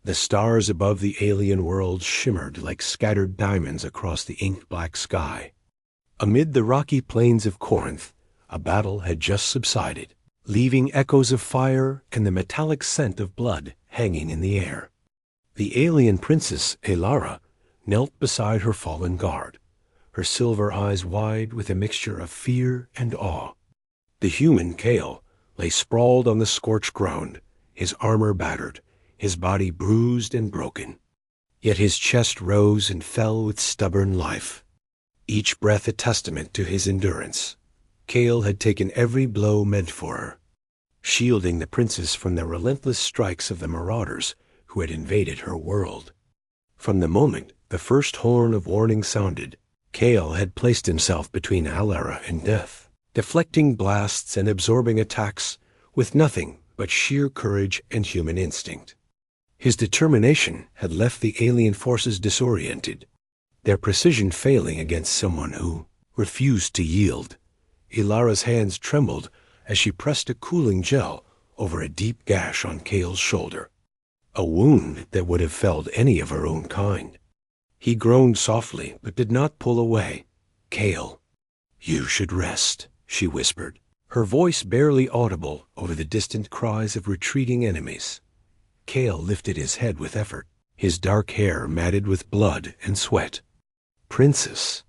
The stars above the alien world shimmered like scattered diamonds across the ink-black sky. Amid the rocky plains of Corinth, a battle had just subsided, leaving echoes of fire and the metallic scent of blood hanging in the air. The alien princess, Elara, knelt beside her fallen guard, her silver eyes wide with a mixture of fear and awe. The human Kale lay sprawled on the scorched ground, his armor battered, his body bruised and broken. Yet his chest rose and fell with stubborn life, each breath a testament to his endurance. Kale had taken every blow meant for her, shielding the princess from the relentless strikes of the marauders who had invaded her world. From the moment the first horn of warning sounded, Kale had placed himself between Elara and death, deflecting blasts and absorbing attacks with nothing but sheer courage and human instinct. His determination had left the alien forces disoriented, their precision failing against someone who refused to yield. Elara's hands trembled as she pressed a cooling gel over a deep gash on Kale's shoulder, a wound that would have felled any of her own kind. He groaned softly but did not pull away. "Kale, you should rest," she whispered, her voice barely audible over the distant cries of retreating enemies. Kale lifted his head with effort, his dark hair matted with blood and sweat. "Princess,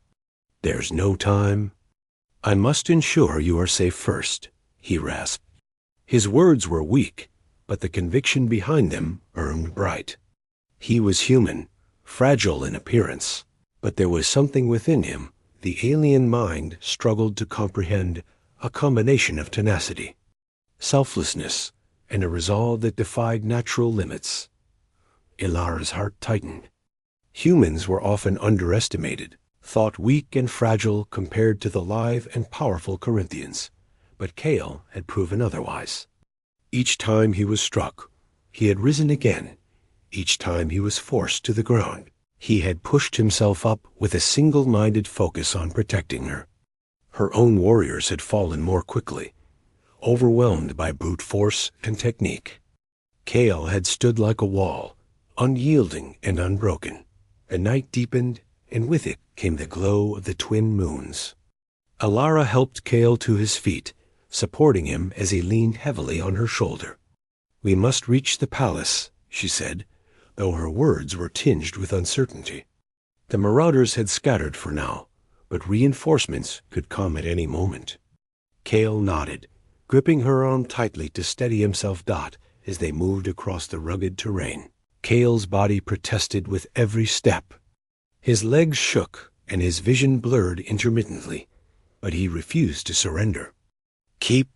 there's no time. I must ensure you are safe first," he rasped. His words were weak, but the conviction behind them burned bright. He was human, fragile in appearance, but there was something within him the alien mind struggled to comprehend, a combination of tenacity, selflessness, and a resolve that defied natural limits. Elara's heart tightened. Humans were often underestimated, thought weak and fragile compared to the lithe and powerful Corinthians, but Kale had proven otherwise. Each time he was struck, he had risen again. Each time he was forced to the ground, he had pushed himself up with a single-minded focus on protecting her. Her own warriors had fallen more quickly, overwhelmed by brute force and technique. Kale had stood like a wall, unyielding and unbroken. A night deepened, and with it came the glow of the twin moons. Elara helped Kale to his feet, supporting him as he leaned heavily on her shoulder. "We must reach the palace," she said, though her words were tinged with uncertainty. The marauders had scattered for now, but reinforcements could come at any moment. Kale nodded, gripping her arm tightly to steady himself as they moved across the rugged terrain. Kale's body protested with every step. His legs shook and his vision blurred intermittently, but he refused to surrender. "Keep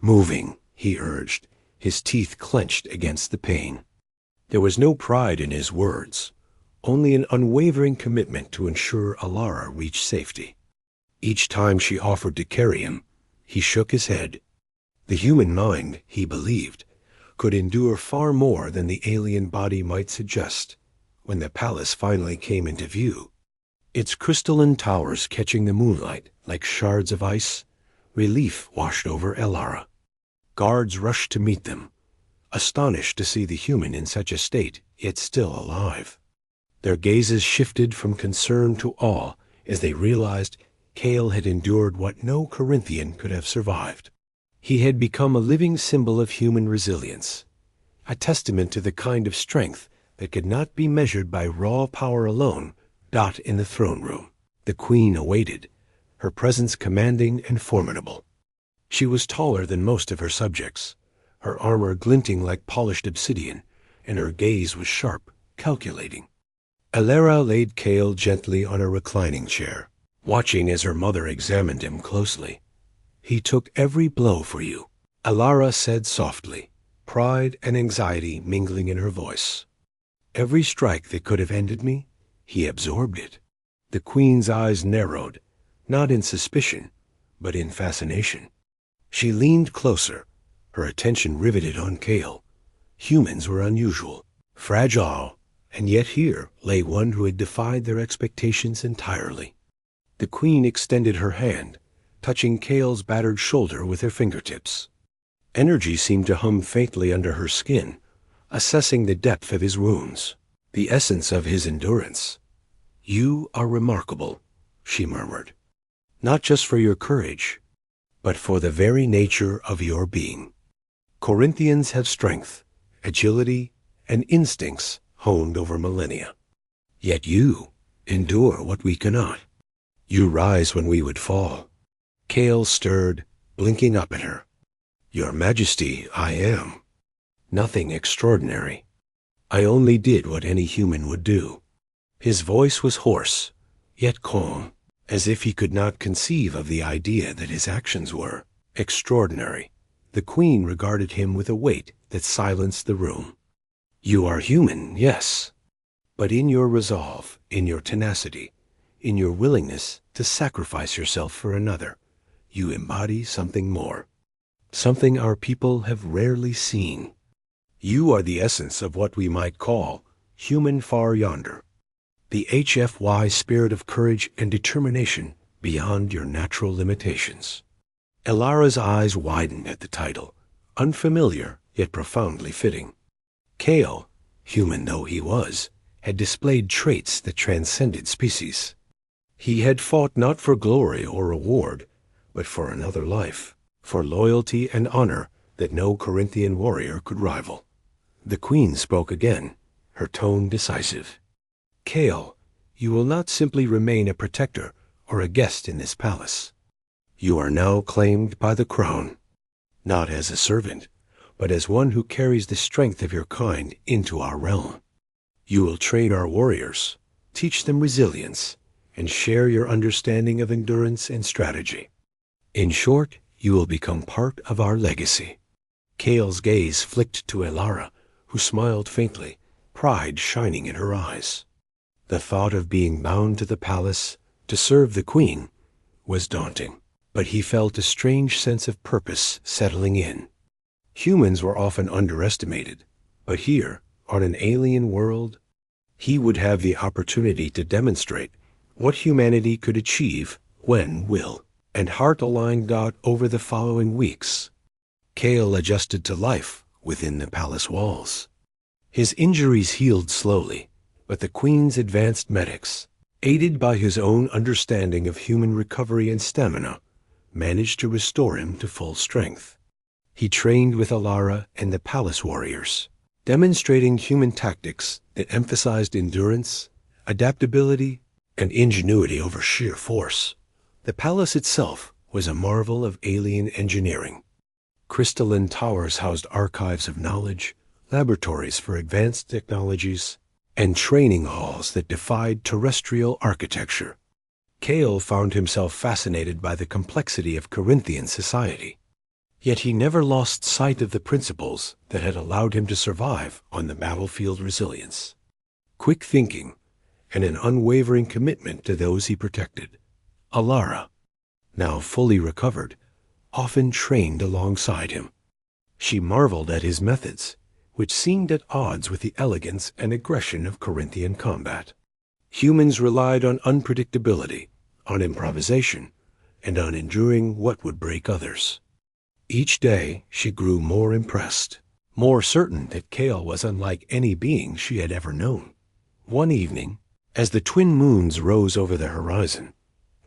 moving," he urged, his teeth clenched against the pain. There was no pride in his words, only an unwavering commitment to ensure Elara reached safety. Each time she offered to carry him, he shook his head. The human mind, he believed, could endure far more than the alien body might suggest. When the palace finally came into view, its crystalline towers catching the moonlight like shards of ice, relief washed over Elara. Guards rushed to meet them, astonished to see the human in such a state, yet still alive. Their gazes shifted from concern to awe as they realized Kale had endured what no Corinthian could have survived. He had become a living symbol of human resilience, a testament to the kind of strength that could not be measured by raw power alone. In the throne room, the queen awaited, her presence commanding and formidable. She was taller than most of her subjects, her armor glinting like polished obsidian, and her gaze was sharp, calculating. Elara laid Kale gently on a reclining chair, watching as her mother examined him closely. "He took every blow for you," Elara said softly, pride and anxiety mingling in her voice. "Every strike that could have ended me, he absorbed it." The queen's eyes narrowed, not in suspicion, but in fascination. She leaned closer, her attention riveted on Kale. Humans were unusual, fragile, and yet here lay one who had defied their expectations entirely. The queen extended her hand, touching Kale's battered shoulder with her fingertips. Energy seemed to hum faintly under her skin, assessing the depth of his wounds, the essence of his endurance. "You are remarkable," she murmured, "not just for your courage, but for the very nature of your being. Corinthians have strength, agility, and instincts honed over millennia. Yet you endure what we cannot. You rise when we would fall." Kale stirred, blinking up at her. "Your Majesty, I am. Nothing extraordinary. I only did what any human would do." His voice was hoarse, yet calm, as if he could not conceive of the idea that his actions were extraordinary. The Queen regarded him with a weight that silenced the room. "You are human, yes. But in your resolve, in your tenacity, in your willingness to sacrifice yourself for another, you embody something more. Something our people have rarely seen. You are the essence of what we might call human far yonder. The HFY spirit of courage and determination beyond your natural limitations." Elara's eyes widened at the title, unfamiliar yet profoundly fitting. Kale, human though he was, had displayed traits that transcended species. He had fought not for glory or reward, but for another life, for loyalty and honor that no Corinthian warrior could rival. The Queen spoke again, her tone decisive. "Kale, you will not simply remain a protector or a guest in this palace. You are now claimed by the crown, not as a servant, but as one who carries the strength of your kind into our realm. You will train our warriors, teach them resilience, and share your understanding of endurance and strategy. In short, you will become part of our legacy." Kale's gaze flicked to Elara, who smiled faintly, pride shining in her eyes. The thought of being bound to the palace, to serve the Queen, was daunting, but he felt a strange sense of purpose settling in. Humans were often underestimated, but here, on an alien world, he would have the opportunity to demonstrate what humanity could achieve when will and heart aligned out over the following weeks. Kale adjusted to life within the palace walls. His injuries healed slowly, but the Queen's advanced medics, aided by his own understanding of human recovery and stamina, managed to restore him to full strength. He trained with Elara and the palace warriors, demonstrating human tactics that emphasized endurance, adaptability, and ingenuity over sheer force. The palace itself was a marvel of alien engineering. Crystalline towers housed archives of knowledge, laboratories for advanced technologies, and training halls that defied terrestrial architecture. Kale found himself fascinated by the complexity of Corinthian society. Yet he never lost sight of the principles that had allowed him to survive on the battlefield: resilience, quick thinking, and an unwavering commitment to those he protected. Elara, now fully recovered, often trained alongside him. She marveled at his methods, which seemed at odds with the elegance and aggression of Corinthian combat. Humans relied on unpredictability, on improvisation, and on enduring what would break others. Each day she grew more impressed, more certain that Kale was unlike any being she had ever known. One evening, as the twin moons rose over the horizon,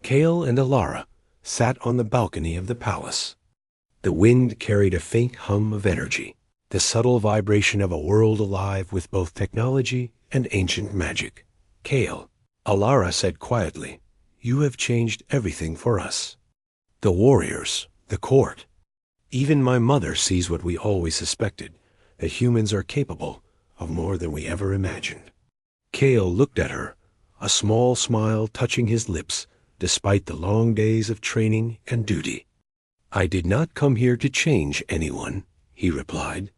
Kale and Elara sat on the balcony of the palace. The wind carried a faint hum of energy, the subtle vibration of a world alive with both technology and ancient magic. "Kale," Elara said quietly, "you have changed everything for us. The warriors, the court. Even my mother sees what we always suspected, that humans are capable of more than we ever imagined." Kale looked at her, a small smile touching his lips despite the long days of training and duty. "I did not come here to change anyone," he replied.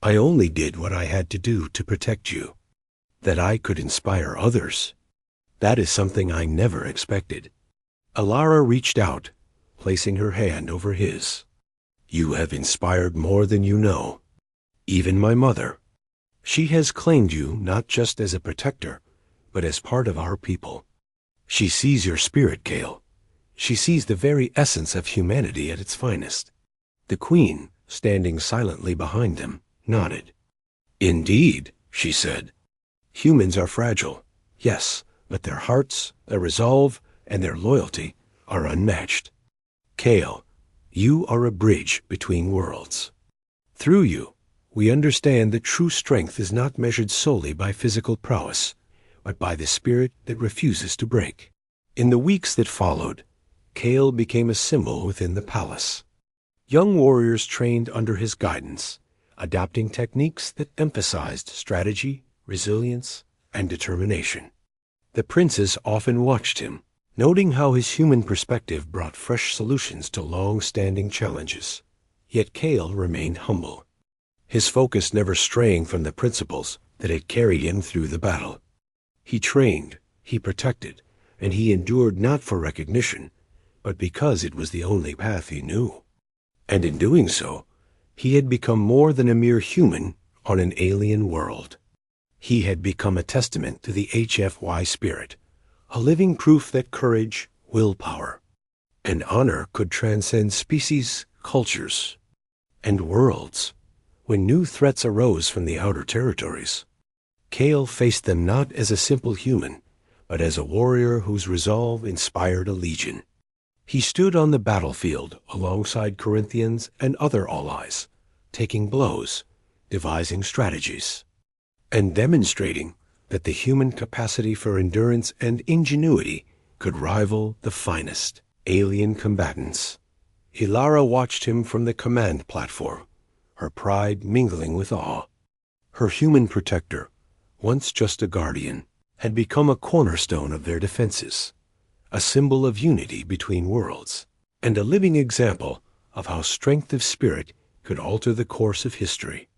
"I only did what I had to do to protect you. That I could inspire others, that is something I never expected." Elara reached out, placing her hand over his. "You have inspired more than you know. Even my mother. She has claimed you not just as a protector, but as part of our people. She sees your spirit, Kale. She sees the very essence of humanity at its finest." The Queen, standing silently behind them, nodded. Indeed, she said. Humans are fragile, yes, but their hearts, their resolve, and their loyalty are unmatched. Kale, you are a bridge between worlds. Through you, we understand that true strength is not measured solely by physical prowess, but by the spirit that refuses to break. In the weeks that followed, Kale became a symbol within the palace. Young warriors trained under his guidance, adopting techniques that emphasized strategy, resilience, and determination. The princes often watched him, noting how his human perspective brought fresh solutions to long-standing challenges. Yet Kale remained humble, his focus never straying from the principles that had carried him through the battle. He trained, he protected, and he endured not for recognition, but because it was the only path he knew. And in doing so, he had become more than a mere human on an alien world. He had become a testament to the HFY spirit, a living proof that courage, willpower, and honor could transcend species, cultures, and worlds. When new threats arose from the outer territories, Kale faced them not as a simple human, but as a warrior whose resolve inspired a legion. He stood on the battlefield alongside Corinthians and other allies, taking blows, devising strategies, and demonstrating that the human capacity for endurance and ingenuity could rival the finest alien combatants. Ilara watched him from the command platform, her pride mingling with awe. Her human protector, once just a guardian, had become a cornerstone of their defenses, a symbol of unity between worlds, and a living example of how strength of spirit could alter the course of history.